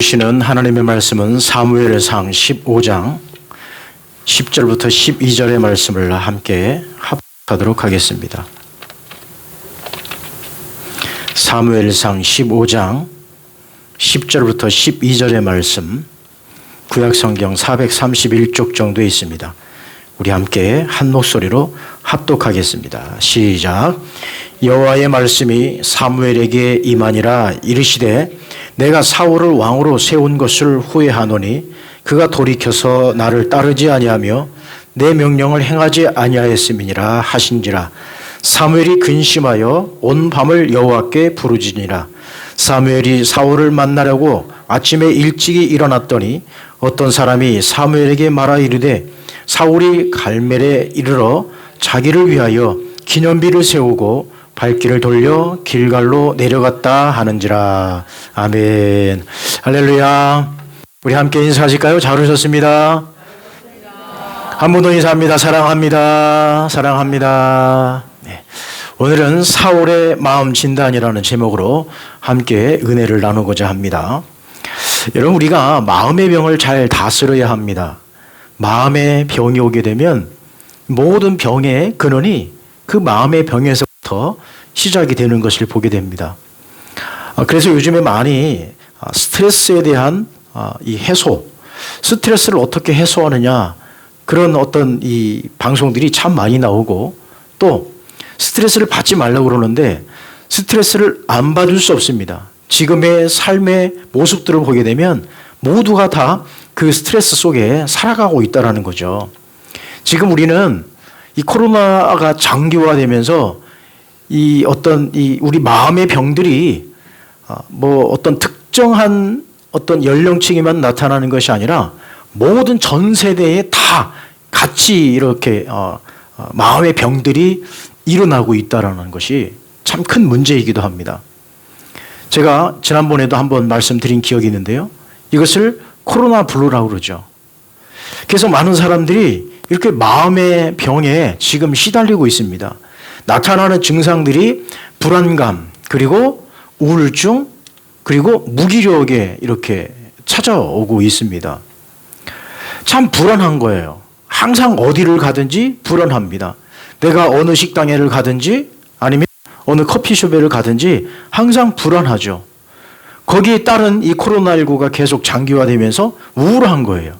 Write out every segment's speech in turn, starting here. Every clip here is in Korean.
주시는 하나님의 말씀은 사무엘상 15장 10절부터 12절의 말씀을 함께 합독하도록 하겠습니다. 사무엘상 15장 10절부터 12절의 말씀, 구약성경 431쪽 정도 있습니다. 우리 함께 한 목소리로 합독하겠습니다. 시작. 여호와의 말씀이 사무엘에게 임하니라. 이르시되 내가 사울을 왕으로 세운 것을 후회하노니 그가 돌이켜서 나를 따르지 아니하며 내 명령을 행하지 아니하였음이니라 하신지라. 사무엘이 근심하여 온 밤을 여호와께 부르짖으니라. 사무엘이 사울을 만나려고 아침에 일찍이 일어났더니 어떤 사람이 사무엘에게 말하 이르되 사울이 갈멜에 이르러 자기를 위하여 기념비를 세우고 발길을 돌려 길갈로 내려갔다 하는지라. 아멘. 할렐루야. 우리 함께 인사하실까요? 잘 오셨습니다. 한 번 더 인사합니다. 사랑합니다. 사랑합니다. 네. 오늘은 사울의 마음 진단이라는 제목으로 함께 은혜를 나누고자 합니다. 여러분, 우리가 마음의 병을 잘 다스려야 합니다. 마음의 병이 오게 되면 모든 병의 근원이 그 마음의 병에서부터 시작이 되는 것을 보게 됩니다. 그래서 요즘에 많이 스트레스에 대한 이 해소, 스트레스를 어떻게 해소하느냐, 그런 어떤 이 방송들이 참 많이 나오고, 또 스트레스를 받지 말라고 그러는데 스트레스를 안 받을 수 없습니다. 지금의 삶의 모습들을 보게 되면 모두가 다 그 스트레스 속에 살아가고 있다는 거죠. 지금 우리는 이 코로나가 장기화되면서 이 어떤 이 우리 마음의 병들이 뭐 어떤 특정한 어떤 연령층에만 나타나는 것이 아니라 모든 전 세대에 다 같이 이렇게 마음의 병들이 일어나고 있다는 것이 참 큰 문제이기도 합니다. 제가 지난번에도 한번 말씀드린 기억이 있는데요. 이것을 코로나 블루라고 그러죠. 그래서 많은 사람들이 이렇게 마음의 병에 지금 시달리고 있습니다. 나타나는 증상들이 불안감, 그리고 우울증, 그리고 무기력에 이렇게 찾아오고 있습니다. 참 불안한 거예요. 항상 어디를 가든지 불안합니다. 내가 어느 식당에를 가든지 아니면 어느 커피숍에를 가든지 항상 불안하죠. 거기에 따른 이 코로나19가 계속 장기화되면서 우울한 거예요.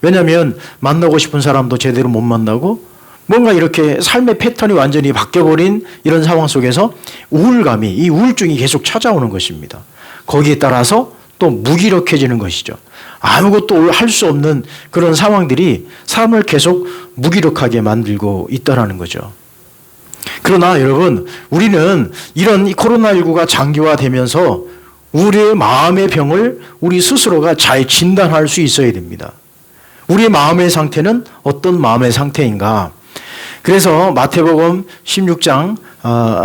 왜냐하면 만나고 싶은 사람도 제대로 못 만나고 뭔가 이렇게 삶의 패턴이 완전히 바뀌어버린 이런 상황 속에서 우울감이, 이 우울증이 계속 찾아오는 것입니다. 거기에 따라서 또 무기력해지는 것이죠. 아무것도 할 수 없는 그런 상황들이 사람을 계속 무기력하게 만들고 있다는 거죠. 그러나 여러분, 우리는 이런 이 코로나19가 장기화되면서 우리의 마음의 병을 우리 스스로가 잘 진단할 수 있어야 됩니다. 우리의 마음의 상태는 어떤 마음의 상태인가? 그래서 마태복음 16장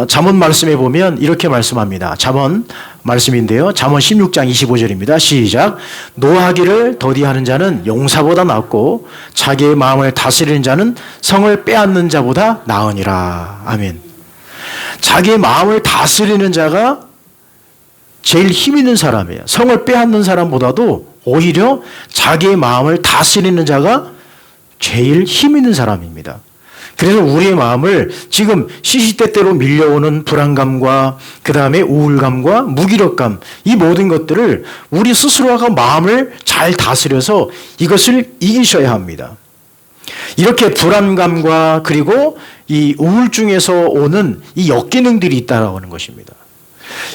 잠언 말씀에 보면 이렇게 말씀합니다. 잠언 말씀인데요. 잠언 16장 25절입니다. 시작. 노하기를 더디하는 자는 용사보다 낫고 자기의 마음을 다스리는 자는 성을 빼앗는 자보다 나으니라. 아멘. 자기의 마음을 다스리는 자가 제일 힘 있는 사람이에요. 성을 빼앗는 사람보다도 오히려 자기의 마음을 다스리는 자가 제일 힘 있는 사람입니다. 그래서 우리의 마음을 지금 시시때때로 밀려오는 불안감과 그 다음에 우울감과 무기력감, 이 모든 것들을 우리 스스로가 마음을 잘 다스려서 이것을 이기셔야 합니다. 이렇게 불안감과 그리고 이 우울증에서 오는 이 역기능들이 있다라고 하는 것입니다.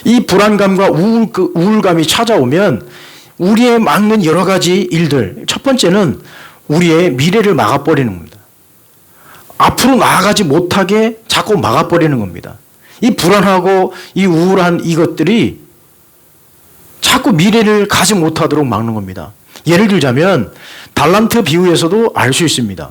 이 불안감과 우울감이 찾아오면 우리의 막는 여러 가지 일들, 첫 번째는 우리의 미래를 막아버리는 겁니다. 앞으로 나아가지 못하게 자꾸 막아버리는 겁니다. 이 불안하고 이 우울한 이것들이 자꾸 미래를 가지 못하도록 막는 겁니다. 예를 들자면 달란트 비유에서도 알 수 있습니다.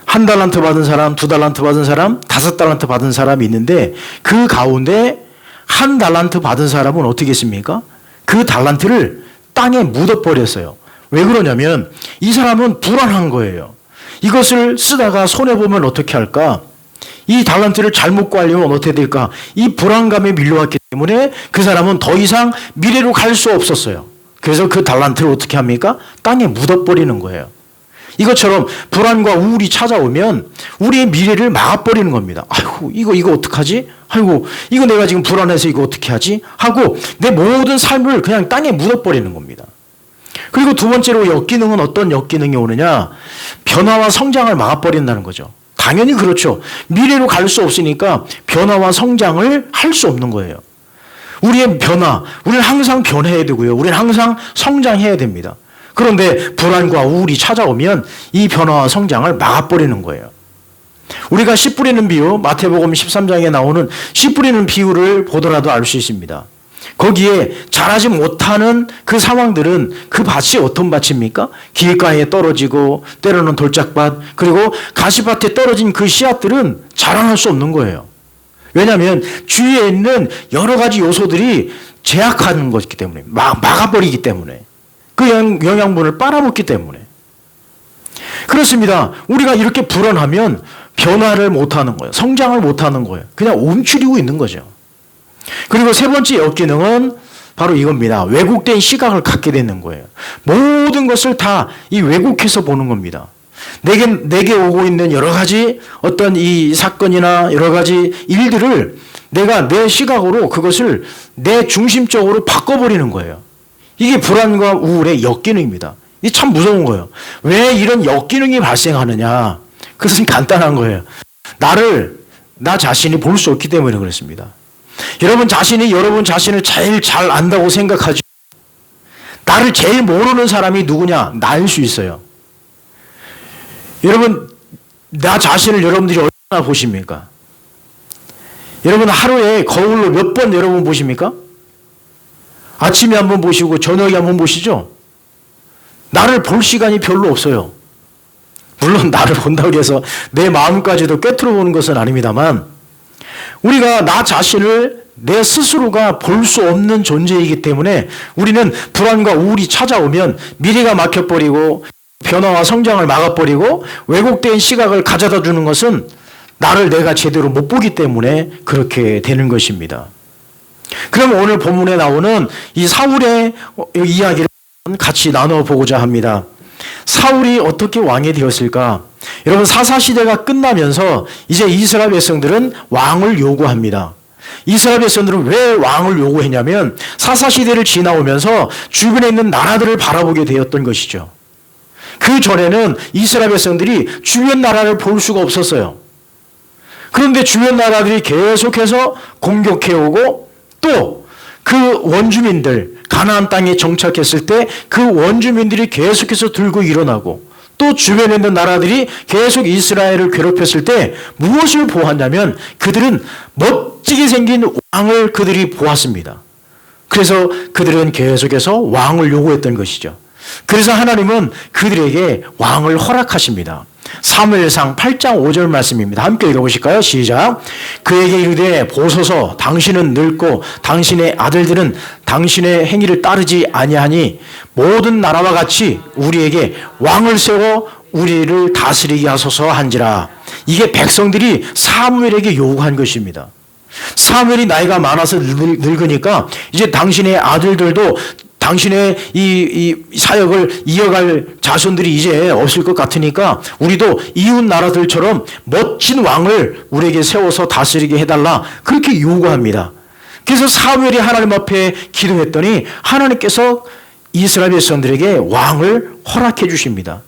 1달란트 받은 사람, 2달란트 받은 사람, 5달란트 받은 사람이 있는데 그 가운데 1달란트 받은 사람은 어떻게 했습니까? 그 달란트를 땅에 묻어버렸어요. 왜 그러냐면 이 사람은 불안한 거예요. 이것을 쓰다가 손해보면 어떻게 할까? 이 달란트를 잘못 관리하면 어떻게 될까? 이 불안감에 밀려왔기 때문에 그 사람은 더 이상 미래로 갈 수 없었어요. 그래서 그 달란트를 어떻게 합니까? 땅에 묻어버리는 거예요. 이것처럼 불안과 우울이 찾아오면 우리의 미래를 막아버리는 겁니다. 아이고, 이거 어떡하지? 아이고, 이거 내가 지금 불안해서 이거 어떻게 하지? 하고 내 모든 삶을 그냥 땅에 묻어버리는 겁니다. 그리고 두 번째로 역기능은 어떤 역기능이 오느냐? 변화와 성장을 막아버린다는 거죠. 당연히 그렇죠. 미래로 갈 수 없으니까 변화와 성장을 할 수 없는 거예요. 우리의 변화, 우리는 항상 변해야 되고요. 우리는 항상 성장해야 됩니다. 그런데 불안과 우울이 찾아오면 이 변화와 성장을 막아버리는 거예요. 우리가 씨 뿌리는 비유, 마태복음 13장에 나오는 씨 뿌리는 비유를 보더라도 알 수 있습니다. 거기에 자라지 못하는 그 상황들은 그 밭이 어떤 밭입니까? 길가에 떨어지고 때로는 돌짝밭, 그리고 가시밭에 떨어진 그 씨앗들은 자라날 수 없는 거예요. 왜냐하면 주위에 있는 여러 가지 요소들이 제약하는 것이기 때문에, 막아버리기 때문에, 그 영양분을 빨아먹기 때문에. 그렇습니다. 우리가 이렇게 불안하면 변화를 못하는 거예요. 성장을 못하는 거예요. 그냥 움츠리고 있는 거죠. 그리고 세 번째 역기능은 바로 이겁니다. 왜곡된 시각을 갖게 되는 거예요. 모든 것을 다 이 왜곡해서 보는 겁니다. 내게 오고 있는 여러 가지 어떤 이 사건이나 여러 가지 일들을 내가 내 시각으로 그것을 내 중심적으로 바꿔버리는 거예요. 이게 불안과 우울의 역기능입니다. 이게 참 무서운 거예요. 왜 이런 역기능이 발생하느냐? 그것은 간단한 거예요. 나 자신이 볼 수 없기 때문에 그렇습니다. 여러분 자신을 제일 잘 안다고 생각하죠. 나를 제일 모르는 사람이 누구냐? 나일 수 있어요. 여러분, 나 자신을 여러분들이 얼마나 보십니까? 여러분 하루에 거울로 몇 번 여러분 보십니까? 아침에 한번 보시고 저녁에 한번 보시죠? 나를 볼 시간이 별로 없어요. 물론 나를 본다고 해서 내 마음까지도 꿰뚫어 보는 것은 아닙니다만, 우리가 나 자신을 내 스스로가 볼 수 없는 존재이기 때문에 우리는 불안과 우울이 찾아오면 미래가 막혀버리고 변화와 성장을 막아버리고 왜곡된 시각을 가져다 주는 것은 나를 내가 제대로 못 보기 때문에 그렇게 되는 것입니다. 그럼 오늘 본문에 나오는 이 사울의 이야기를 같이 나눠보고자 합니다. 사울이 어떻게 왕이 되었을까? 여러분, 사사시대가 끝나면서 이제 이스라엘 백성들은 왕을 요구합니다. 이스라엘 백성들은 왜 왕을 요구했냐면 사사시대를 지나오면서 주변에 있는 나라들을 바라보게 되었던 것이죠. 그 전에는 이스라엘 백성들이 주변 나라를 볼 수가 없었어요. 그런데 주변 나라들이 계속해서 공격해오고 또 그 원주민들, 가나안 땅에 정착했을 때 그 원주민들이 계속해서 들고 일어나고 또 주변에 있는 나라들이 계속 이스라엘을 괴롭혔을 때 무엇을 보았냐면 그들은 멋지게 생긴 왕을 그들이 보았습니다. 그래서 그들은 계속해서 왕을 요구했던 것이죠. 그래서 하나님은 그들에게 왕을 허락하십니다. 사무엘상 8장 5절 말씀입니다. 함께 읽어보실까요? 시작. 그에게 이르되 보소서, 당신은 늙고 당신의 아들들은 당신의 행위를 따르지 아니하니 모든 나라와 같이 우리에게 왕을 세워 우리를 다스리게 하소서 한지라. 이게 백성들이 사무엘에게 요구한 것입니다. 사무엘이 나이가 많아서 늙으니까 이제 당신의 아들들도 당신의 이 사역을 이어갈 자손들이 이제 없을 것 같으니까 우리도 이웃 나라들처럼 멋진 왕을 우리에게 세워서 다스리게 해달라, 그렇게 요구합니다. 그래서 사무엘이 하나님 앞에 기도했더니 하나님께서 이스라엘 백성들에게 왕을 허락해 주십니다.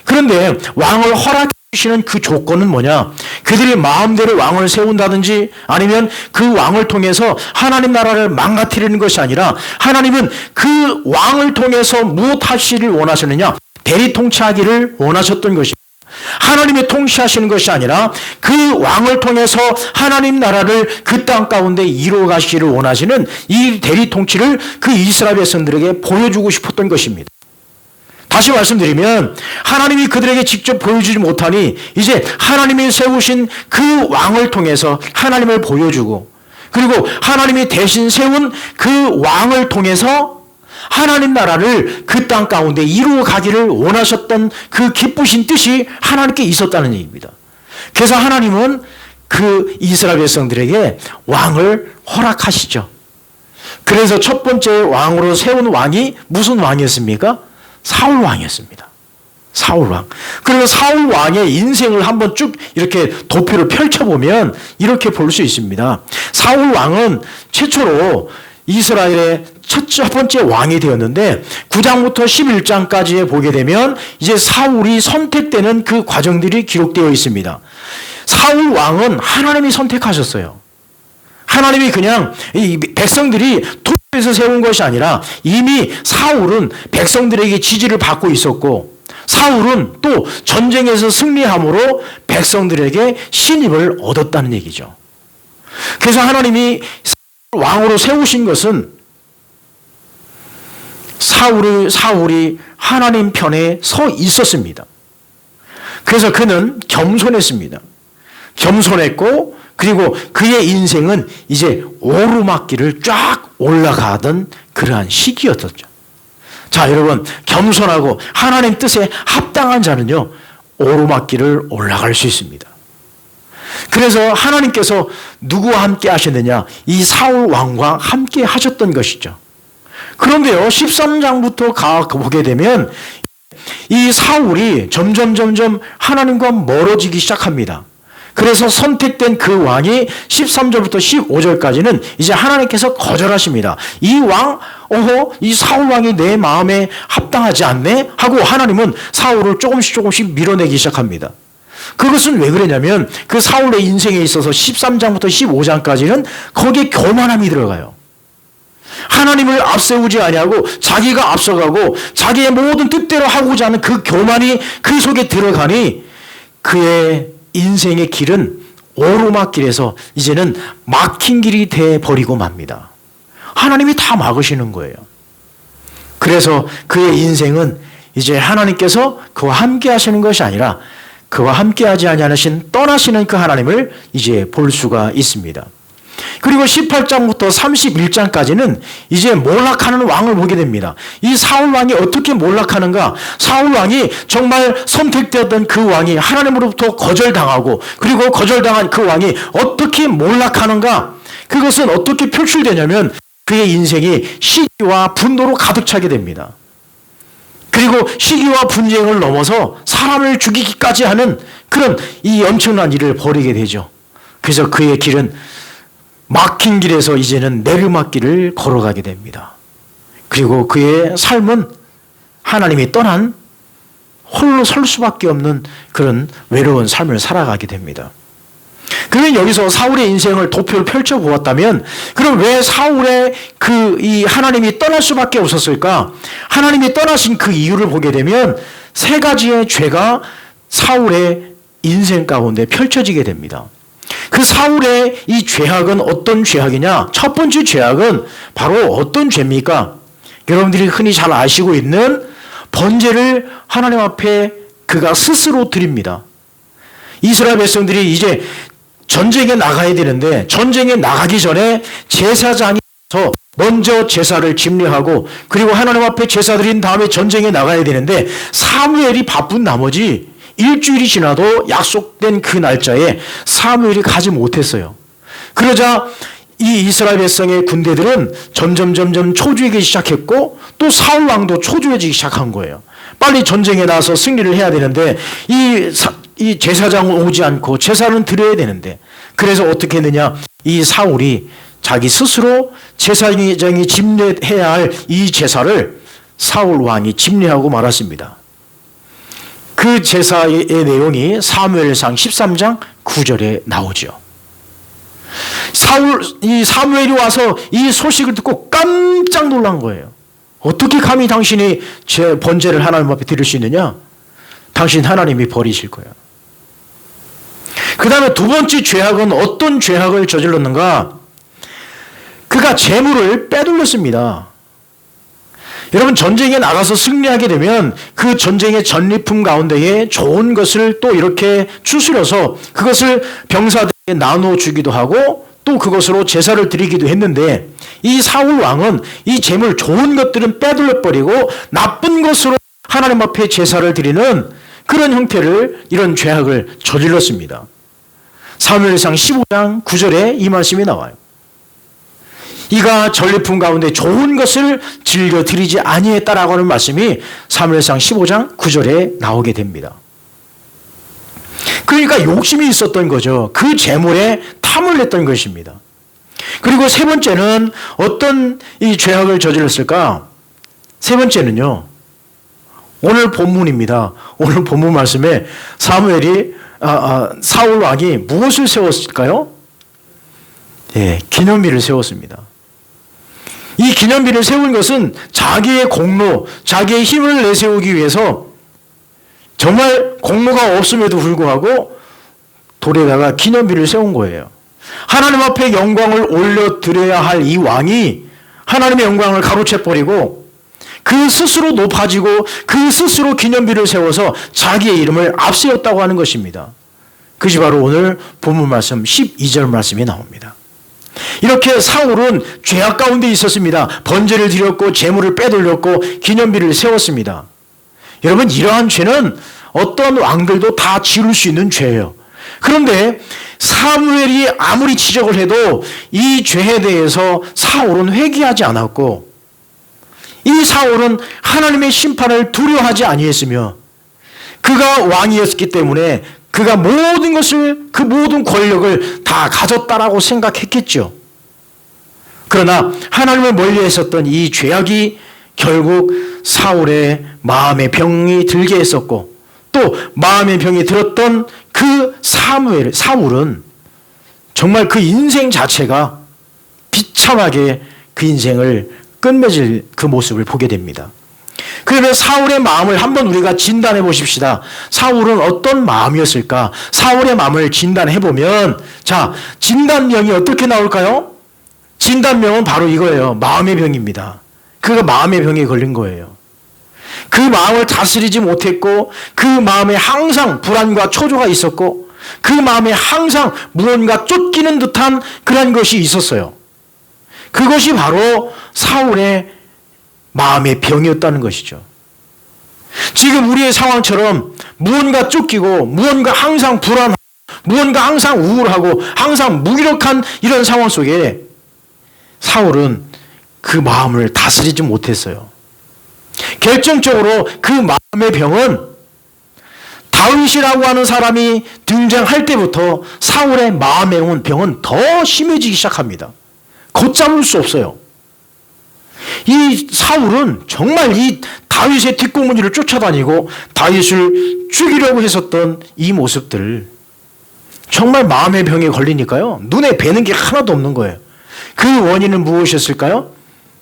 그런데 왕을 허락해 주시는 그 조건은 뭐냐? 그들이 마음대로 왕을 세운다든지 아니면 그 왕을 통해서 하나님 나라를 망가뜨리는 것이 아니라 하나님은 그 왕을 통해서 무엇 하시기를 원하셨느냐? 대리 통치하기를 원하셨던 것입니다. 하나님이 통치하시는 것이 아니라 그 왕을 통해서 하나님 나라를 그 땅 가운데 이루어 가시기를 원하시는 이 대리 통치를 그 이스라엘 백성들에게 보여주고 싶었던 것입니다. 다시 말씀드리면 하나님이 그들에게 직접 보여주지 못하니 이제 하나님이 세우신 그 왕을 통해서 하나님을 보여주고, 그리고 하나님이 대신 세운 그 왕을 통해서 하나님 나라를 그 땅 가운데 이루어 가기를 원하셨던 그 기쁘신 뜻이 하나님께 있었다는 얘기입니다. 그래서 하나님은 그 이스라엘 백성들에게 왕을 허락하시죠. 그래서 첫 번째 왕으로 세운 왕이 무슨 왕이었습니까? 사울 왕이었습니다. 사울 왕. 그리고 사울 왕의 인생을 한번 쭉 이렇게 도표를 펼쳐보면 이렇게 볼 수 있습니다. 사울 왕은 최초로 이스라엘의 첫 번째 왕이 되었는데 9장부터 11장까지에 보게 되면 이제 사울이 선택되는 그 과정들이 기록되어 있습니다. 사울 왕은 하나님이 선택하셨어요. 하나님이 그냥 이 백성들이 투표해서 세운 것이 아니라 이미 사울은 백성들에게 지지를 받고 있었고 사울은 또 전쟁에서 승리함으로 백성들에게 신임을 얻었다는 얘기죠. 그래서 하나님이 왕으로 세우신 것은 사울이 하나님 편에 서 있었습니다. 그래서 그는 겸손했습니다. 겸손했고 그리고 그의 인생은 이제 오르막길을 쫙 올라가던 그러한 시기였었죠. 자, 여러분, 겸손하고 하나님 뜻에 합당한 자는요, 오르막길을 올라갈 수 있습니다. 그래서 하나님께서 누구와 함께 하셨느냐? 이 사울 왕과 함께 하셨던 것이죠. 그런데요, 13장부터 보게 되면 이 사울이 점점 하나님과 멀어지기 시작합니다. 그래서 선택된 그 왕이 13절부터 15절까지는 이제 하나님께서 거절하십니다. 이 사울 왕이 내 마음에 합당하지 않네? 하고 하나님은 사울을 조금씩 밀어내기 시작합니다. 그것은 왜 그러냐면 그 사울의 인생에 있어서 13장부터 15장까지는 거기에 교만함이 들어가요. 하나님을 앞세우지 아니하고 자기가 앞서가고 자기의 모든 뜻대로 하고자 하는 그 교만이 그 속에 들어가니 그의 인생의 길은 오르막길에서 이제는 막힌 길이 돼버리고 맙니다. 하나님이 다 막으시는 거예요. 그래서 그의 인생은 이제 하나님께서 그와 함께 하시는 것이 아니라 그와 함께 하지 아니하신 떠나시는 그 하나님을 이제 볼 수가 있습니다. 그리고 18장부터 31장까지는 이제 몰락하는 왕을 보게 됩니다. 이 사울 왕이 어떻게 몰락하는가? 사울 왕이 정말 선택되었던 그 왕이 하나님으로부터 거절당하고 그리고 거절당한 그 왕이 어떻게 몰락하는가? 그것은 어떻게 표출되냐면 그의 인생이 시기와 분노로 가득 차게 됩니다. 그리고 시기와 분쟁을 넘어서 사람을 죽이기까지 하는 그런 이 엄청난 일을 벌이게 되죠. 그래서 그의 길은 막힌 길에서 이제는 내리막길을 걸어가게 됩니다. 그리고 그의 삶은 하나님이 떠난 홀로 설 수밖에 없는 그런 외로운 삶을 살아가게 됩니다. 그러면 여기서 사울의 인생을 도표를 펼쳐보았다면 그럼 왜 사울의 이 하나님이 떠날 수밖에 없었을까? 하나님이 떠나신 그 이유를 보게 되면 세 가지의 죄가 사울의 인생 가운데 펼쳐지게 됩니다. 그 사울의 이 죄악은 어떤 죄악이냐? 첫 번째 죄악은 바로 어떤 죄입니까? 여러분들이 흔히 잘 아시고 있는 번제를 하나님 앞에 그가 스스로 드립니다. 이스라엘 백성들이 이제 전쟁에 나가야 되는데 전쟁에 나가기 전에 제사장이 먼저 제사를 집례하고 그리고 하나님 앞에 제사 드린 다음에 전쟁에 나가야 되는데 사무엘이 바쁜 나머지 일주일이 지나도 약속된 그 날짜에 사무엘이 가지 못했어요. 그러자 이 이스라엘 백성의 군대들은 점점 초조해지기 시작했고 또 사울 왕도 초조해지기 시작한 거예요. 빨리 전쟁에 나가서 승리를 해야 되는데 이 제사장은 오지 않고 제사는 드려야 되는데 그래서 어떻게 했느냐? 이 사울이 자기 스스로 제사장이 집례해야 할 이 제사를 사울 왕이 집례하고 말았습니다. 그 제사의 내용이 사무엘상 13장 9절에 나오죠. 이 사무엘이 와서 이 소식을 듣고 깜짝 놀란 거예요. 어떻게 감히 당신이 제 번제를 하나님 앞에 드릴 수 있느냐? 당신 하나님이 버리실 거야. 그 다음에 두 번째 죄악은 어떤 죄악을 저질렀는가? 그가 재물을 빼돌렸습니다. 여러분 전쟁에 나가서 승리하게 되면 그 전쟁의 전리품 가운데에 좋은 것을 또 이렇게 추스려서 그것을 병사들에게 나눠주기도 하고 또 그것으로 제사를 드리기도 했는데 이 사울 왕은 이 재물 좋은 것들은 빼돌려버리고 나쁜 것으로 하나님 앞에 제사를 드리는 그런 형태를 이런 죄악을 저질렀습니다. 사무엘상 15장 9절에 이 말씀이 나와요. 이가 전리품 가운데 좋은 것을 즐겨 드리지 아니했다라고 하는 말씀이 사무엘상 15장 9절에 나오게 됩니다. 그러니까 욕심이 있었던 거죠. 그 재물에 탐을 냈던 것입니다. 그리고 세 번째는 어떤 이 죄악을 저질렀을까? 세 번째는요, 오늘 본문입니다. 오늘 본문 말씀에 사무엘이 사울 왕이 무엇을 세웠을까요? 예, 기념비를 세웠습니다. 이 기념비를 세운 것은 자기의 공로, 자기의 힘을 내세우기 위해서 정말 공로가 없음에도 불구하고 돌에다가 기념비를 세운 거예요. 하나님 앞에 영광을 올려드려야 할 이 왕이 하나님의 영광을 가로채버리고 그 스스로 높아지고 그 스스로 기념비를 세워서 자기의 이름을 앞세웠다고 하는 것입니다. 그것이 바로 오늘 본문 말씀 12절 말씀이 나옵니다. 이렇게 사울은 죄악 가운데 있었습니다. 번제를 드렸고 재물을 빼돌렸고 기념비를 세웠습니다. 여러분, 이러한 죄는 어떤 왕들도 다 지을 수 있는 죄예요. 그런데 사무엘이 아무리 지적을 해도 이 죄에 대해서 사울은 회개하지 않았고, 이 사울은 하나님의 심판을 두려워하지 아니했으며, 그가 왕이었기 때문에 그가 모든 것을, 그 모든 권력을 다 가졌다라고 생각했겠죠. 그러나 하나님을 멀리했었던 이 죄악이 결국 사울의 마음의 병이 들게 했었고, 또 마음의 병이 들었던 그 사울은 정말 그 인생 자체가 비참하게 그 인생을 끝맺을 그 모습을 보게 됩니다. 그러면 사울의 마음을 한번 우리가 진단해 보십시다. 사울은 어떤 마음이었을까? 사울의 마음을 진단해 보면, 자, 진단명이 어떻게 나올까요? 진단명은 바로 이거예요. 마음의 병입니다. 그가 마음의 병에 걸린 거예요. 그 마음을 다스리지 못했고, 그 마음에 항상 불안과 초조가 있었고, 그 마음에 항상 무언가 쫓기는 듯한 그런 것이 있었어요. 그것이 바로 사울의 마음의 병이었다는 것이죠. 지금 우리의 상황처럼 무언가 쫓기고, 무언가 항상 불안하고, 무언가 항상 우울하고, 항상 무기력한 이런 상황 속에 사울은 그 마음을 다스리지 못했어요. 결정적으로 그 마음의 병은 다윗이라고 하는 사람이 등장할 때부터 사울의 마음의 병은 더 심해지기 시작합니다. 걷잡을 수 없어요. 이 사울은 정말 이 다윗의 뒷공문지를 쫓아다니고 다윗을 죽이려고 했었던 이 모습들, 정말 마음의 병에 걸리니까요, 눈에 뵈는 게 하나도 없는 거예요. 그 원인은 무엇이었을까요?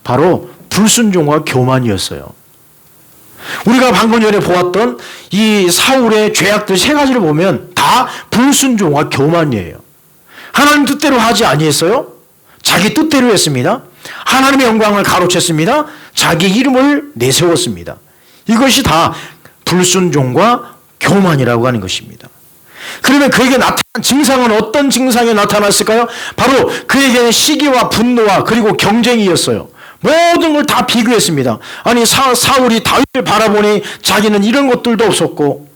바로 불순종과 교만이었어요. 우리가 방금 전에 보았던 이 사울의 죄악들 세 가지를 보면 다 불순종과 교만이에요. 하나님 뜻대로 하지 아니했어요? 자기 뜻대로 했습니다. 하나님의 영광을 가로챘습니다. 자기 이름을 내세웠습니다. 이것이 다 불순종과 교만이라고 하는 것입니다. 그러면 그에게 나타난 증상은 어떤 증상이 나타났을까요? 바로 그에게는 시기와 분노와 그리고 경쟁이었어요. 모든 걸 다 비교했습니다. 아니, 사울이 다윗을 바라보니 자기는 이런 것들도 없었고,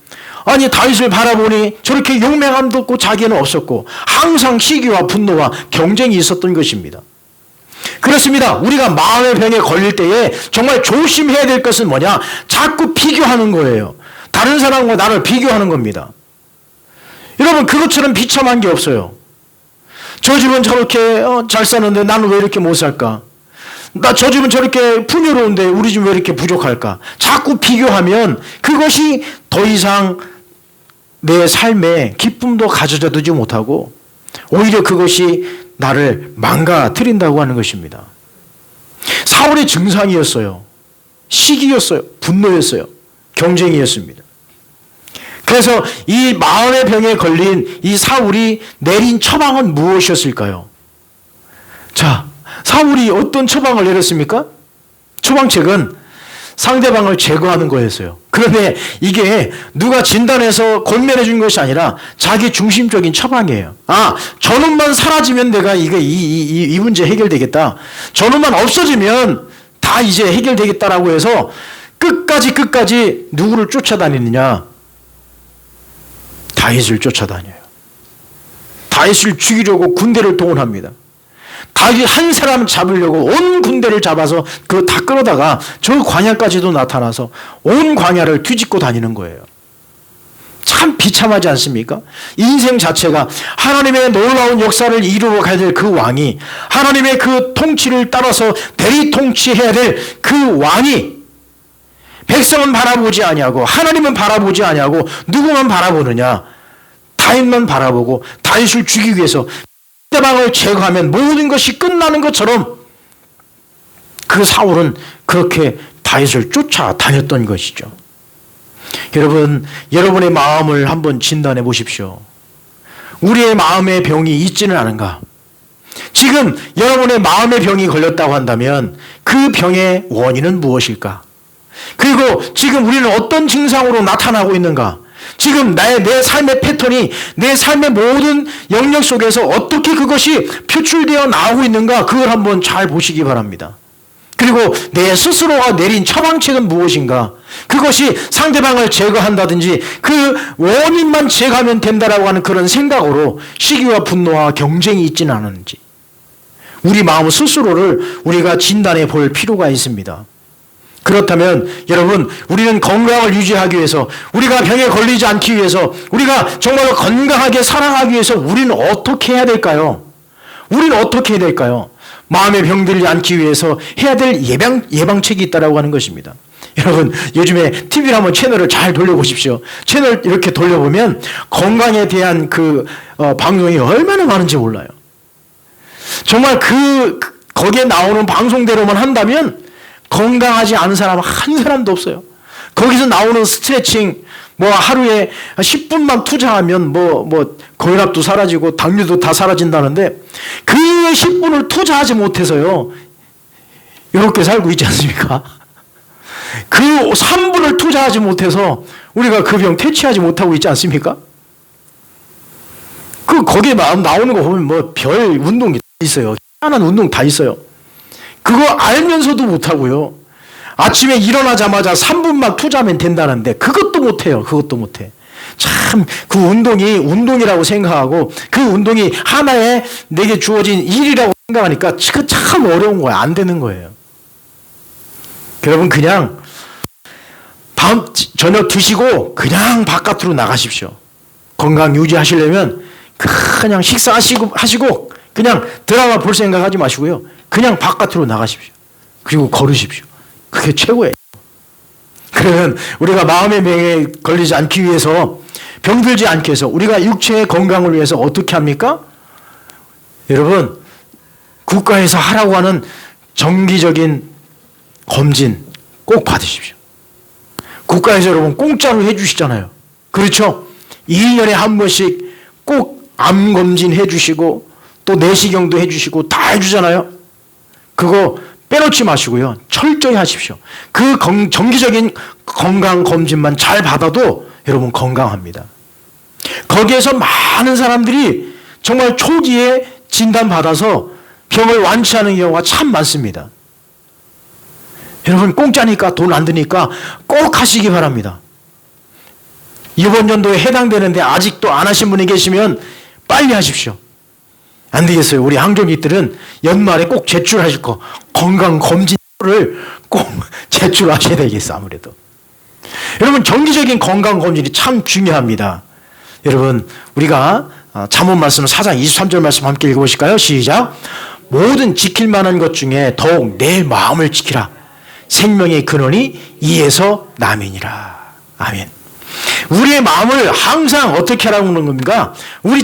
아니, 다윗을 바라보니 저렇게 용맹함도 없고 자기는 없었고, 항상 시기와 분노와 경쟁이 있었던 것입니다. 그렇습니다. 우리가 마음의 병에 걸릴 때에 정말 조심해야 될 것은 뭐냐? 자꾸 비교하는 거예요. 다른 사람과 나를 비교하는 겁니다. 여러분, 그것처럼 비참한 게 없어요. 저 집은 저렇게 잘 사는데 나는 왜 이렇게 못 살까? 저 집은 저렇게 풍요로운데 우리 집은 왜 이렇게 부족할까? 자꾸 비교하면 그것이 더 이상 내 삶에 기쁨도 가져다 두지 못하고 오히려 그것이 나를 망가뜨린다고 하는 것입니다. 사울의 증상이었어요. 시기였어요. 분노였어요. 경쟁이었습니다. 그래서 이 마음의 병에 걸린 이 사울이 내린 처방은 무엇이었을까요? 자, 사울이 어떤 처방을 내렸습니까? 처방책은 상대방을 제거하는 거였어요. 그런데 이게 누가 진단해서 권면해 준 것이 아니라 자기 중심적인 처방이에요. 아, 저놈만 사라지면 내가 이 문제 해결되겠다. 저놈만 없어지면 다 이제 해결되겠다라고 해서 끝까지 누구를 쫓아다니느냐? 다윗을 쫓아다녀요. 다윗을 죽이려고 군대를 동원합니다. 다윗 한 사람 잡으려고 온 군대를 잡아서 그거 다 끌어다가 저 광야까지도 나타나서 온 광야를 뒤집고 다니는 거예요. 참 비참하지 않습니까? 인생 자체가 하나님의 놀라운 역사를 이루어 가야 될 그 왕이, 하나님의 그 통치를 따라서 대리 통치해야 될 그 왕이 백성은 바라보지 아니하고 하나님은 바라보지 아니하고 누구만 바라보느냐? 다윗만 바라보고 다윗을 죽이기 위해서 상대방을 제거하면 모든 것이 끝나는 것처럼 그 사울은 그렇게 다윗을 쫓아다녔던 것이죠. 여러분, 여러분의 마음을 한번 진단해 보십시오. 우리의 마음의 병이 있지는 않은가? 지금 여러분의 마음의 병이 걸렸다고 한다면 그 병의 원인은 무엇일까? 그리고 지금 우리는 어떤 증상으로 나타나고 있는가? 지금 내 삶의 패턴이 내 삶의 모든 영역 속에서 어떻게 그것이 표출되어 나오고 있는가? 그걸 한번 잘 보시기 바랍니다. 그리고 내 스스로가 내린 처방책은 무엇인가? 그것이 상대방을 제거한다든지 그 원인만 제거하면 된다라고 하는 그런 생각으로 시기와 분노와 경쟁이 있지는 않은지 우리 마음 스스로를 우리가 진단해 볼 필요가 있습니다. 그렇다면 여러분, 우리는 건강을 유지하기 위해서, 우리가 병에 걸리지 않기 위해서, 우리가 정말로 건강하게 살아가기 위해서 우리는 어떻게 해야 될까요? 우리는 어떻게 해야 될까요? 마음의 병들지 않기 위해서 해야 될 예방책이 있다고 하는 것입니다. 여러분, 요즘에 TV를 한번 채널을 잘 돌려보십시오. 채널 이렇게 돌려보면 건강에 대한 방송이 얼마나 많은지 몰라요. 정말 거기에 나오는 방송대로만 한다면 건강하지 않은 사람 한 사람도 없어요. 거기서 나오는 스트레칭, 하루에 10분만 투자하면 고혈압도 사라지고 당뇨도 다 사라진다는데 그 10분을 투자하지 못해서요, 이렇게 살고 있지 않습니까? 그 3분을 투자하지 못해서 우리가 그 병 퇴치하지 못하고 있지 않습니까? 거기에 나오는 거 보면 별 운동이 다 있어요. 희한한 운동 다 있어요. 그거 알면서도 못하고요. 아침에 일어나자마자 3분만 투자하면 된다는데 그것도 못해요. 그것도 못해. 참 그 운동이 운동이라고 생각하고 그 운동이 하나의 내게 주어진 일이라고 생각하니까 그 참 어려운 거예요. 안 되는 거예요. 여러분, 그냥 저녁 드시고 그냥 바깥으로 나가십시오. 건강 유지하시려면 그냥 식사하시고 그냥 드라마 볼 생각하지 마시고요. 그냥 바깥으로 나가십시오. 그리고 걸으십시오. 그게 최고예요. 그러면 우리가 마음의 병에 걸리지 않기 위해서, 병들지 않기 위해서, 우리가 육체의 건강을 위해서 어떻게 합니까? 여러분, 국가에서 하라고 하는 정기적인 검진 꼭 받으십시오. 국가에서 여러분 공짜로 해주시잖아요. 그렇죠? 2년에 한 번씩 꼭 암 검진 해주시고 또 내시경도 해주시고 다 해주잖아요. 그거 빼놓지 마시고요. 철저히 하십시오. 그 정기적인 건강검진만 잘 받아도 여러분 건강합니다. 거기에서 많은 사람들이 정말 초기에 진단받아서 병을 완치하는 경우가 참 많습니다. 여러분, 공짜니까 돈 안 드니까 꼭 하시기 바랍니다. 이번 연도에 해당되는데 아직도 안 하신 분이 계시면 빨리 하십시오. 안 되겠어요. 우리 항존이들은 연말에 꼭 제출하실 거, 건강검진을 꼭 제출하셔야 되겠어, 아무래도. 여러분, 정기적인 건강검진이 참 중요합니다. 여러분, 우리가 잠언 말씀 4장 23절 말씀 함께 읽어보실까요? 시작. 모든 지킬 만한 것 중에 더욱 내 마음을 지키라. 생명의 근원이 이에서 남이니라. 아멘. 우리의 마음을 항상 어떻게 하라는 겁니까?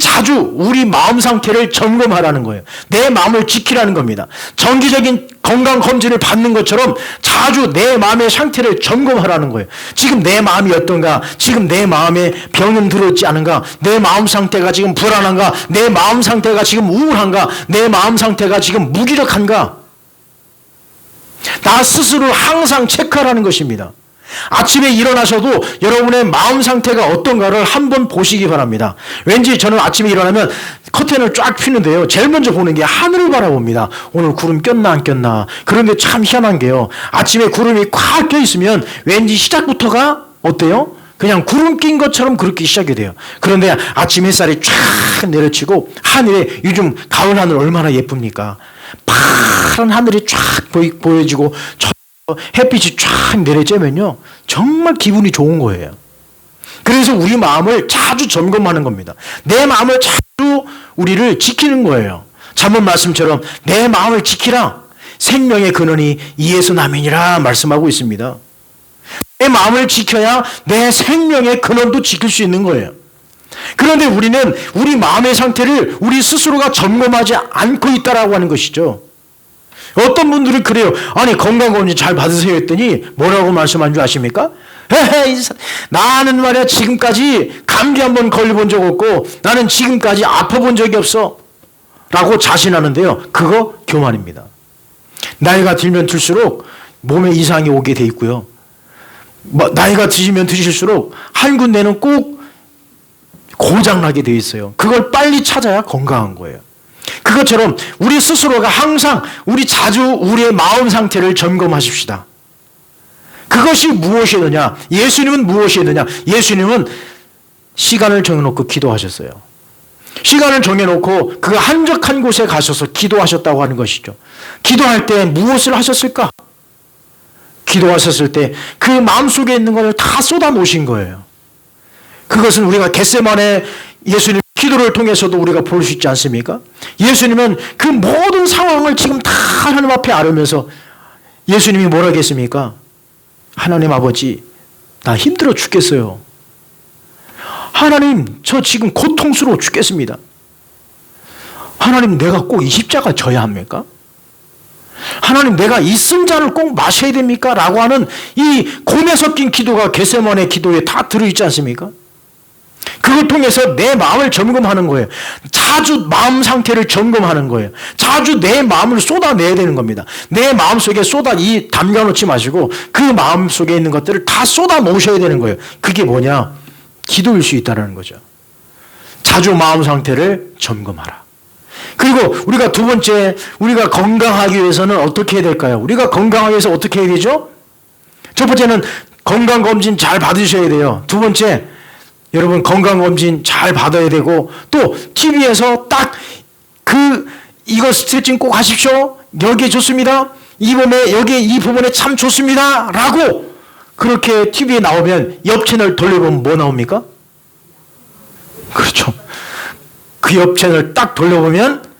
자주 우리 마음 상태를 점검하라는 거예요. 내 마음을 지키라는 겁니다. 정기적인 건강검진을 받는 것처럼 자주 내 마음의 상태를 점검하라는 거예요. 지금 내 마음이 어떤가? 지금 내 마음에 병은 들어있지 않은가? 내 마음 상태가 지금 불안한가? 내 마음 상태가 지금 우울한가? 내 마음 상태가 지금 무기력한가? 나 스스로 항상 체크하라는 것입니다. 아침에 일어나셔도 여러분의 마음 상태가 어떤가를 한번 보시기 바랍니다. 왠지 저는 아침에 일어나면 커튼을 쫙 피는데요, 제일 먼저 보는 게 하늘을 바라봅니다. 오늘 구름 꼈나 안 꼈나. 그런데 참 희한한 게요, 아침에 구름이 꽉 껴있으면 왠지 시작부터가 어때요? 그냥 구름 낀 것처럼 그렇게 시작이 돼요. 그런데 아침 햇살이 쫙 내려치고 하늘에 요즘 가을 하늘 얼마나 예쁩니까? 파란 하늘이 쫙 보여지고 햇빛이 쫙 내려쬐면요. 정말 기분이 좋은 거예요. 그래서 우리 마음을 자주 점검하는 겁니다. 내 마음을 자주 우리를 지키는 거예요. 잠언 말씀처럼 내 마음을 지키라. 생명의 근원이 이에서 남이니라 말씀하고 있습니다. 내 마음을 지켜야 내 생명의 근원도 지킬 수 있는 거예요. 그런데 우리는 우리 마음의 상태를 우리 스스로가 점검하지 않고 있다라고 하는 것이죠. 어떤 분들은 그래요. 아니 건강검진 잘 받으세요 했더니 뭐라고 말씀한 줄 아십니까? 나는 말이야 지금까지 감기 한번 걸려본 적 없고 나는 지금까지 아파본 적이 없어 라고 자신하는데요. 그거 교만입니다. 나이가 들면 들수록 몸에 이상이 오게 돼 있고요. 나이가 드시면 드실수록 한 군데는 꼭 고장나게 돼 있어요. 그걸 빨리 찾아야 건강한 거예요. 그것처럼 우리 스스로가 항상 자주 우리의 마음 상태를 점검하십시다. 그것이 무엇이느냐? 예수님은 무엇이느냐? 예수님은 시간을 정해놓고 기도하셨어요. 시간을 정해놓고 그 한적한 곳에 가셔서 기도하셨다고 하는 것이죠. 기도할 때 무엇을 하셨을까? 기도하셨을 때 그 마음속에 있는 것을 다 쏟아놓으신 거예요. 그것은 우리가 겟세마네 예수님 기도를 통해서도 우리가 볼 수 있지 않습니까? 예수님은 그 모든 상황을 지금 다 하나님 앞에 아뢰면서 예수님이 뭐라 했습니까? 하나님 아버지, 나 힘들어 죽겠어요. 하나님, 저 지금 고통스러워 죽겠습니다. 하나님, 내가 꼭 이 십자가 져야 합니까? 하나님, 내가 이 쓴잔을 꼭 마셔야 됩니까? 라고 하는 이 고뇌 섞인 기도가 겟세마네 기도에 다 들어있지 않습니까? 그걸 통해서 내 마음을 점검하는 거예요. 자주 마음 상태를 점검하는 거예요. 자주 내 마음을 쏟아내야 되는 겁니다. 내 마음 속에 담가놓지 마시고 그 마음 속에 있는 것들을 다 쏟아 놓으셔야 되는 거예요. 그게 뭐냐? 기도일 수 있다는 거죠. 자주 마음 상태를 점검하라. 그리고 우리가 두 번째, 우리가 건강하기 위해서는 어떻게 해야 될까요? 우리가 건강하기 위해서 어떻게 해야 되죠? 첫 번째는 건강검진 잘 받으셔야 돼요. 두 번째, 여러분 건강검진 잘 받아야 되고 또 TV에서 딱 이거 스트레칭 꼭 하십시오. 여기에 좋습니다. 이 부분에 참 좋습니다. 라고 그렇게 TV에 나오면 옆 채널 돌려보면 뭐 나옵니까? 그렇죠. 그 옆 채널 딱 돌려보면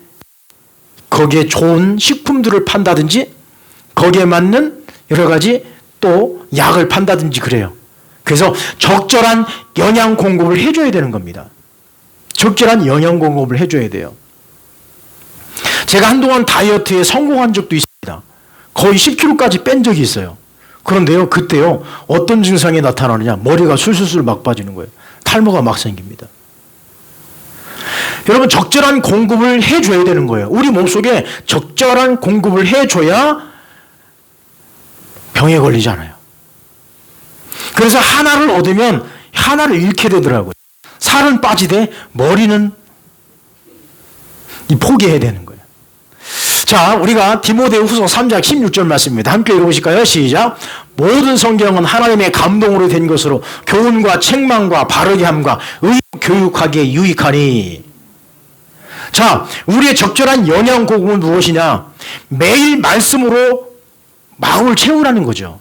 거기에 좋은 식품들을 판다든지 거기에 맞는 여러 가지 또 약을 판다든지 그래요. 그래서 적절한 영양 공급을 해줘야 되는 겁니다. 적절한 영양 공급을 해줘야 돼요. 제가 한동안 다이어트에 성공한 적도 있습니다. 거의 10kg까지 뺀 적이 있어요. 그런데요, 그때요, 어떤 증상이 나타나느냐? 머리가 술술술 막 빠지는 거예요. 탈모가 막 생깁니다. 여러분, 적절한 공급을 해줘야 되는 거예요. 우리 몸속에 적절한 공급을 해줘야 병에 걸리지 않아요. 그래서 하나를 얻으면 하나를 잃게 되더라고요. 살은 빠지되 머리는 포기해야 되는 거예요. 자, 우리가 디모데후서 3장 16절 말씀입니다. 함께 읽어보실까요? 시작. 모든 성경은 하나님의 감동으로 된 것으로 교훈과 책망과 바르게 함과 의로 교육하기에 유익하니. 자, 우리의 적절한 영양 공급은 무엇이냐? 매일 말씀으로 마음을 채우라는 거죠.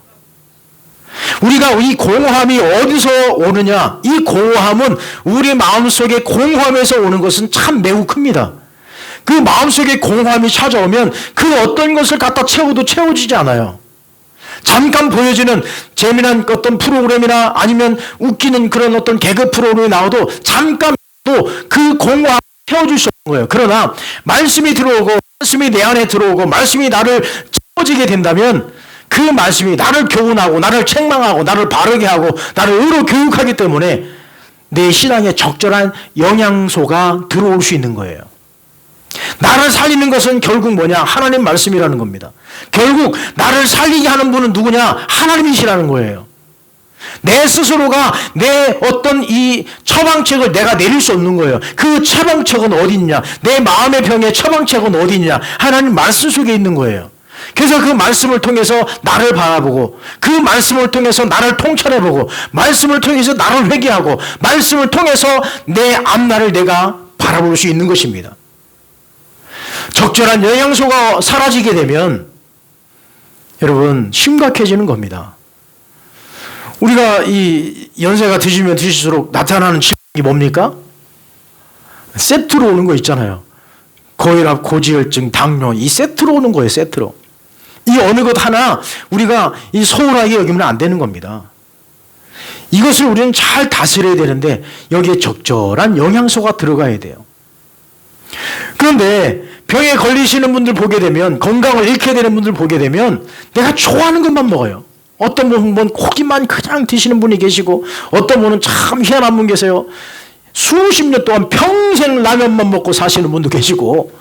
우리가 이 공허함이 어디서 오느냐? 이 공허함은 우리 마음속에 공허함에서 오는 것은 참 매우 큽니다. 그 마음속에 공허함이 찾아오면 그 어떤 것을 갖다 채워도 채워지지 않아요. 잠깐 보여지는 재미난 어떤 프로그램이나 아니면 웃기는 그런 어떤 개그 프로그램이 나와도 잠깐 또 그 공허함을 채워줄 수 없는 거예요. 그러나 말씀이 들어오고 말씀이 내 안에 들어오고 말씀이 나를 채워지게 된다면 그 말씀이 나를 교훈하고 나를 책망하고 나를 바르게 하고 나를 의로 교육하기 때문에 내 신앙에 적절한 영양소가 들어올 수 있는 거예요. 나를 살리는 것은 결국 뭐냐? 하나님 말씀이라는 겁니다. 결국 나를 살리게 하는 분은 누구냐? 하나님이시라는 거예요. 내 스스로가 내 어떤 이 처방책을 내가 내릴 수 없는 거예요. 그 처방책은 어디 있냐? 내 마음의 병의 처방책은 어디 있냐? 하나님 말씀 속에 있는 거예요. 그래서 그 말씀을 통해서 나를 바라보고, 그 말씀을 통해서 나를 통찰해보고, 말씀을 통해서 나를 회개하고, 말씀을 통해서 내 앞날을 내가 바라볼 수 있는 것입니다. 적절한 영양소가 사라지게 되면 여러분 심각해지는 겁니다. 우리가 이 연세가 드시면 드실수록 나타나는 질병이 뭡니까? 세트로 오는 거 있잖아요. 고혈압, 고지혈증, 당뇨, 이 세트로 오는 거예요. 세트로. 이 어느 것 하나 우리가 이 소홀하게 여기면 안 되는 겁니다. 이것을 우리는 잘 다스려야 되는데 여기에 적절한 영양소가 들어가야 돼요. 그런데 병에 걸리시는 분들 보게 되면, 건강을 잃게 되는 분들 보게 되면 내가 좋아하는 것만 먹어요. 어떤 분은 고기만 그냥 드시는 분이 계시고, 어떤 분은 참 희한한 분 계세요. 수십 년 동안 평생 라면만 먹고 사시는 분도 계시고,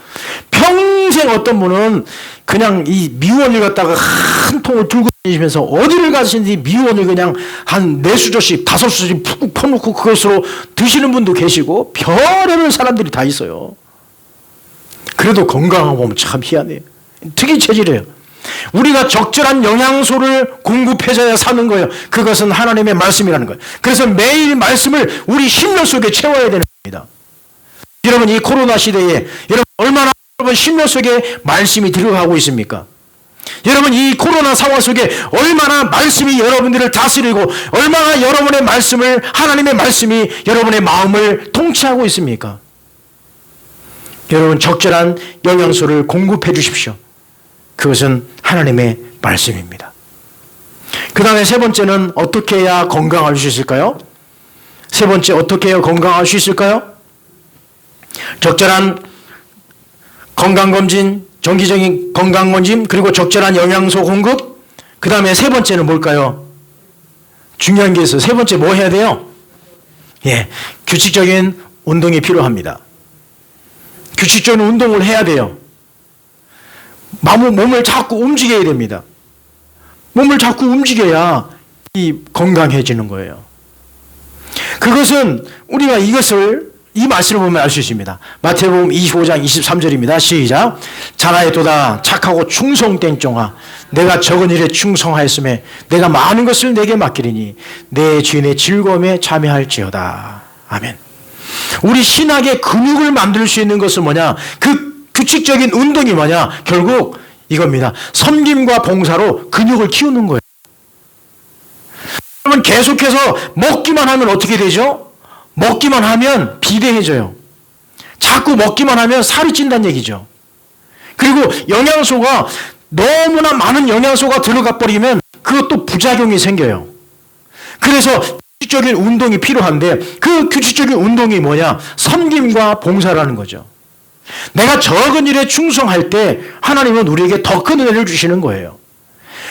평생 어떤 분은 그냥 이 미원을 갖다가 한 통을 들고 다니시면서 어디를 가시는지 미원을 그냥 한 4수저씩 5수저씩 푹 퍼놓고 그것으로 드시는 분도 계시고, 별의별 사람들이 다 있어요. 그래도 건강하고 보면 참 희한해요. 특이 체질이에요. 우리가 적절한 영양소를 공급해줘야 사는 거예요. 그것은 하나님의 말씀이라는 거예요. 그래서 매일 말씀을 우리 심령 속에 채워야 되는 겁니다. 여러분, 이 코로나 시대에 여러분 얼마나 심령 속에 말씀이 들어가고 있습니까? 여러분, 이 코로나 상황 속에 얼마나 말씀이 여러분들을 다스리고, 얼마나 여러분의 말씀을, 하나님의 말씀이 여러분의 마음을 통치하고 있습니까? 여러분, 적절한 영양소를 공급해 주십시오. 그것은 하나님의 말씀입니다. 그 다음에 세 번째는 어떻게 해야 건강할 수 있을까요? 세 번째, 어떻게 해야 건강할 수 있을까요? 적절한 건강검진, 정기적인 건강검진, 그리고 적절한 영양소 공급. 그 다음에 세 번째는 뭘까요? 중요한 게 있어요. 세 번째 뭐 해야 돼요? 규칙적인 운동이 필요합니다. 규칙적인 운동을 해야 돼요. 몸을 자꾸 움직여야 됩니다. 몸을 자꾸 움직여야 건강해지는 거예요. 그것은 우리가 이 말씀을 보면 알 수 있습니다. 마태복음 25장 23절입니다. 시작. 자라에도다 착하고 충성된 종아, 내가 적은 일에 충성하였음에 내가 많은 것을 내게 맡기리니 내 주인의 즐거움에 참여할지어다. 아멘. 우리 신학의 근육을 만들 수 있는 것은 뭐냐? 그 규칙적인 운동이 뭐냐? 결국 이겁니다. 섬김과 봉사로 근육을 키우는 거예요. 여러분, 계속해서 먹기만 하면 어떻게 되죠? 먹기만 하면 비대해져요. 자꾸 먹기만 하면 살이 찐다는 얘기죠. 그리고 영양소가 너무나 많은 영양소가 들어가 버리면 그것도 부작용이 생겨요. 그래서 규칙적인 운동이 필요한데, 그 규칙적인 운동이 뭐냐? 섬김과 봉사라는 거죠. 내가 적은 일에 충성할 때 하나님은 우리에게 더 큰 은혜를 주시는 거예요.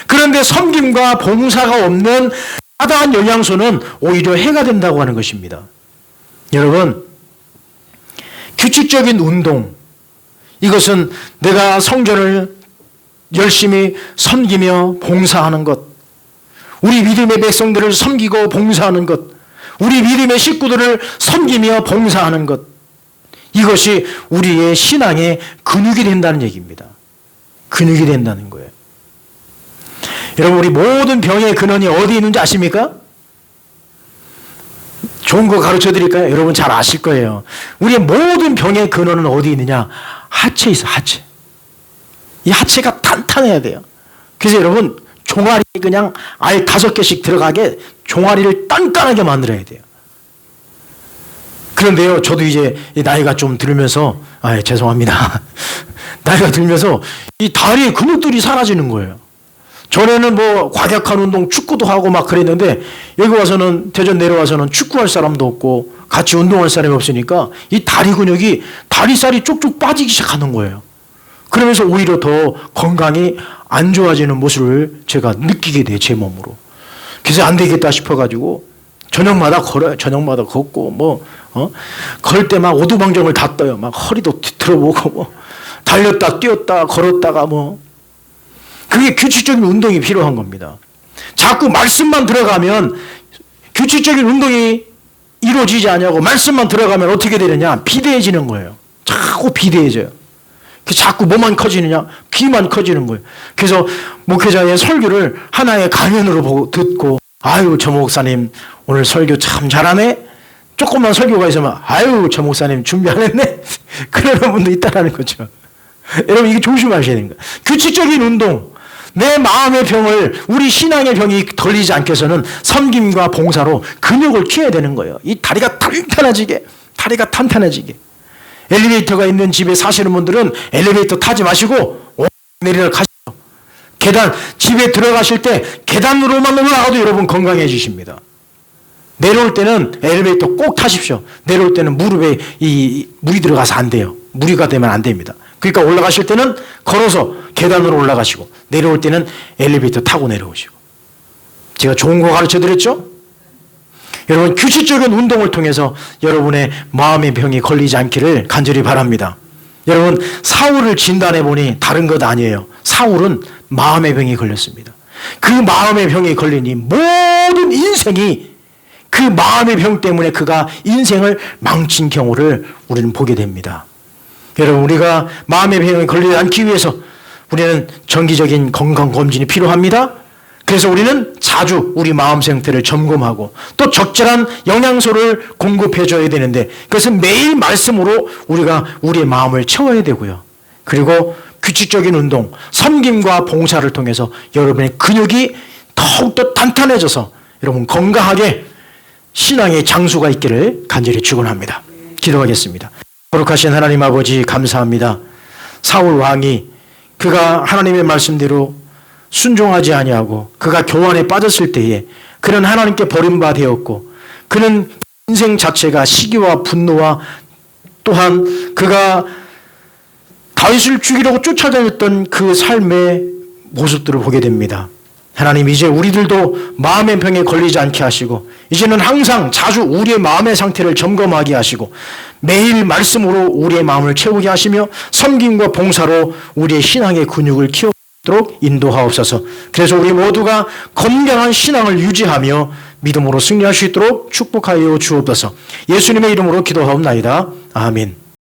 그런데 섬김과 봉사가 없는 과다한 영양소는 오히려 해가 된다고 하는 것입니다. 여러분, 규칙적인 운동, 이것은 내가 성전을 열심히 섬기며 봉사하는 것, 우리 믿음의 백성들을 섬기고 봉사하는 것, 우리 믿음의 식구들을 섬기며 봉사하는 것, 이것이 우리의 신앙의 근육이 된다는 얘기입니다. 근육이 된다는 거예요. 여러분, 우리 모든 병의 근원이 어디 있는지 아십니까? 좋은 거 가르쳐 드릴까요? 여러분 잘 아실 거예요. 우리의 모든 병의 근원은 어디 있느냐? 하체에 있어, 하체. 이 하체가 탄탄해야 돼요. 그래서 여러분, 종아리 그냥 아예 5개씩 들어가게 종아리를 단단하게 만들어야 돼요. 그런데요, 저도 이제 나이가 좀 들면서, 죄송합니다. 나이가 들면서 이 다리의 근육들이 사라지는 거예요. 전에는 뭐 과격한 운동, 축구도 하고 막 그랬는데, 여기 와서는, 대전 내려와서는 축구할 사람도 없고 같이 운동할 사람이 없으니까 이 다리 근육이, 다리살이 쪽쪽 빠지기 시작하는 거예요. 그러면서 오히려 더 건강이 안 좋아지는 모습을 제가 느끼게 돼요, 제 몸으로. 그래서 안 되겠다 싶어가지고 저녁마다 걸어요. 저녁마다 걷고 걸 때 막 오두방정을 다 떠요. 막 허리도 뒤틀어보고 달렸다 뛰었다 걸었다가 그게 규칙적인 운동이 필요한 겁니다. 자꾸 말씀만 들어가면 규칙적인 운동이 이루어지지 않냐고. 말씀만 들어가면 어떻게 되느냐? 비대해지는 거예요. 자꾸 비대해져요. 자꾸 뭐만 커지느냐? 귀만 커지는 거예요. 그래서 목회자의 설교를 하나의 강연으로 듣고, 아유, 저 목사님 오늘 설교 참 잘하네? 조금만 설교가 있으면, 아유, 저 목사님 준비 안 했네? 그러는 분도 있다는 거죠. 여러분, 이게 조심하셔야 됩니다. 규칙적인 운동, 내 마음의 병을, 우리 신앙의 병이 걸리지 않게 해서는 섬김과 봉사로 근육을 키워야 되는 거예요. 이 다리가 탄탄해지게. 엘리베이터가 있는 집에 사시는 분들은 엘리베이터 타지 마시고 내려 가시죠. 집에 들어가실 때 계단으로만 올라가도 여러분 건강해지십니다. 내려올 때는 엘리베이터 꼭 타십시오. 내려올 때는 무릎에 물이 들어가서 안 돼요. 무리가 되면 안 됩니다. 그러니까 올라가실 때는 걸어서 계단으로 올라가시고, 내려올 때는 엘리베이터 타고 내려오시고. 제가 좋은 거 가르쳐 드렸죠? 여러분, 규칙적인 운동을 통해서 여러분의 마음의 병이 걸리지 않기를 간절히 바랍니다. 여러분, 사울을 진단해 보니 다른 것 아니에요. 사울은 마음의 병이 걸렸습니다. 그 마음의 병이 걸리니 모든 인생이 그 마음의 병 때문에 그가 인생을 망친 경우를 우리는 보게 됩니다. 여러분, 우리가 마음의 병에 걸리지 않기 위해서 우리는 정기적인 건강검진이 필요합니다. 그래서 우리는 자주 우리 마음 상태를 점검하고 또 적절한 영양소를 공급해 줘야 되는데, 그것은 매일 말씀으로 우리가 우리의 마음을 채워야 되고요. 그리고 규칙적인 운동, 섬김과 봉사를 통해서 여러분의 근육이 더욱더 탄탄해져서 여러분 건강하게 신앙의 장수가 있기를 간절히 축원합니다. 기도하겠습니다. 거룩하신 하나님 아버지, 감사합니다. 사울 왕이 그가 하나님의 말씀대로 순종하지 아니하고 그가 교환에 빠졌을 때에 그는 하나님께 버림받았고, 그는 인생 자체가 시기와 분노와 또한 그가 다윗을 죽이려고 쫓아다녔던 그 삶의 모습들을 보게 됩니다. 하나님, 이제 우리들도 마음의 병에 걸리지 않게 하시고 이제는 항상 자주 우리의 마음의 상태를 점검하게 하시고 매일 말씀으로 우리의 마음을 채우게 하시며 섬김과 봉사로 우리의 신앙의 근육을 키우도록 인도하옵소서. 그래서 우리 모두가 건강한 신앙을 유지하며 믿음으로 승리할 수 있도록 축복하여 주옵소서. 예수님의 이름으로 기도하옵나이다. 아멘.